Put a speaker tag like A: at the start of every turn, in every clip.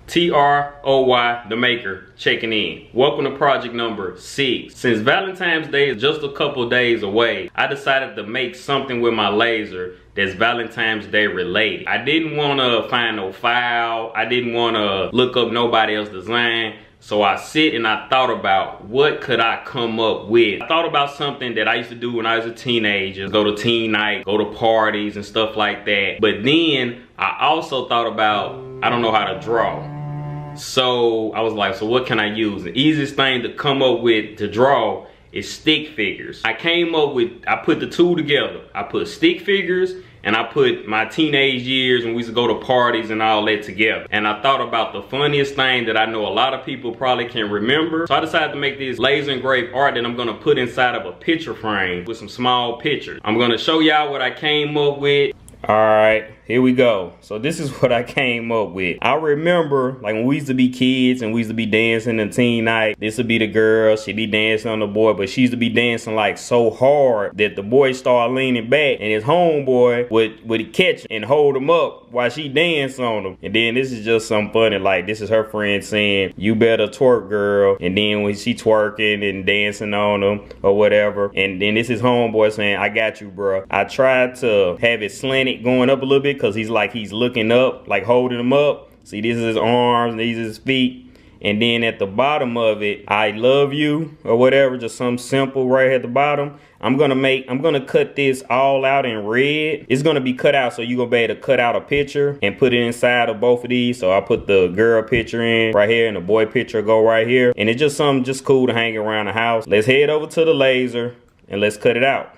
A: TROY, the maker, checking in. Welcome to project number 6. Since Valentine's Day is just a couple days away, I decided to make something with my laser that's Valentine's Day related. I didn't want to find no file. I didn't want to look up nobody else's design. So I sit and I thought about what could I come up with. I thought about something that I used to do when I was a teenager. Go to teen night, go to parties and stuff like that. But then I also thought about, I don't know how to draw. So I was like, so what can I use? The easiest thing to come up with to draw is stick figures. I put the two together. I put stick figures and I put my teenage years when we used to go to parties and all that together. And I thought about the funniest thing that I know a lot of people probably can remember. So I decided to make this laser engraved art that I'm gonna put inside of a picture frame with some small pictures. I'm gonna show y'all what I came up with. All right, here we go. So this is what I came up with. I remember like when we used to be kids and we used to be dancing in teen night. This would be the girl, she'd be dancing on the boy, but she used to be dancing like so hard that the boy started leaning back and his homeboy would catch and hold him up while she danced on him. And then this is just something funny, like this is her friend saying, "You better twerk, girl." And then when she twerking and dancing on him or whatever, and then this is homeboy saying, "I got you, bro." I tried to have it slanted going up a little bit because he's looking up, like holding him up. See, this is his arms and these are his feet. And then at the bottom of it, "I love you" or whatever, just something simple right at the bottom. I'm gonna cut this all out in red. It's gonna be cut out, so you're gonna be able to cut out a picture and put it inside of both of these. So I put the girl picture in right here and the boy picture go right here. And it's just something just cool to hang around the house. Let's head over to the laser and let's cut it out.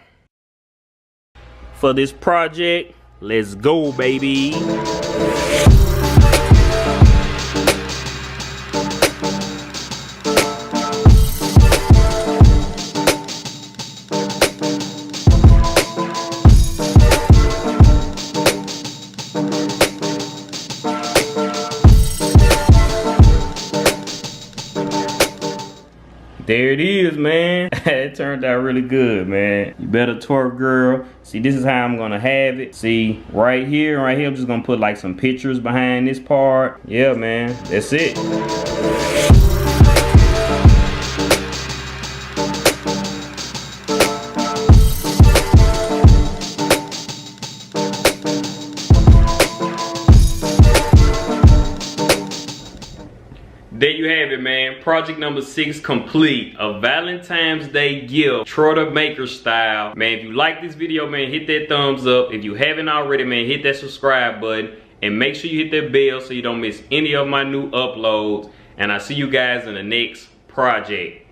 A: For this project, let's go, baby. There it is, man. It turned out really good, man. You better twerk, girl. See, this is how I'm gonna have it. See, right here, I'm just gonna put like some pictures behind this part. Yeah, man, that's it. There you have it, man. Project number 6 complete. A Valentine's Day gift, Troy the Maker style. Man, if you like this video, man, hit that thumbs up. If you haven't already, man, hit that subscribe button. And make sure you hit that bell so you don't miss any of my new uploads. And I'll see you guys in the next project.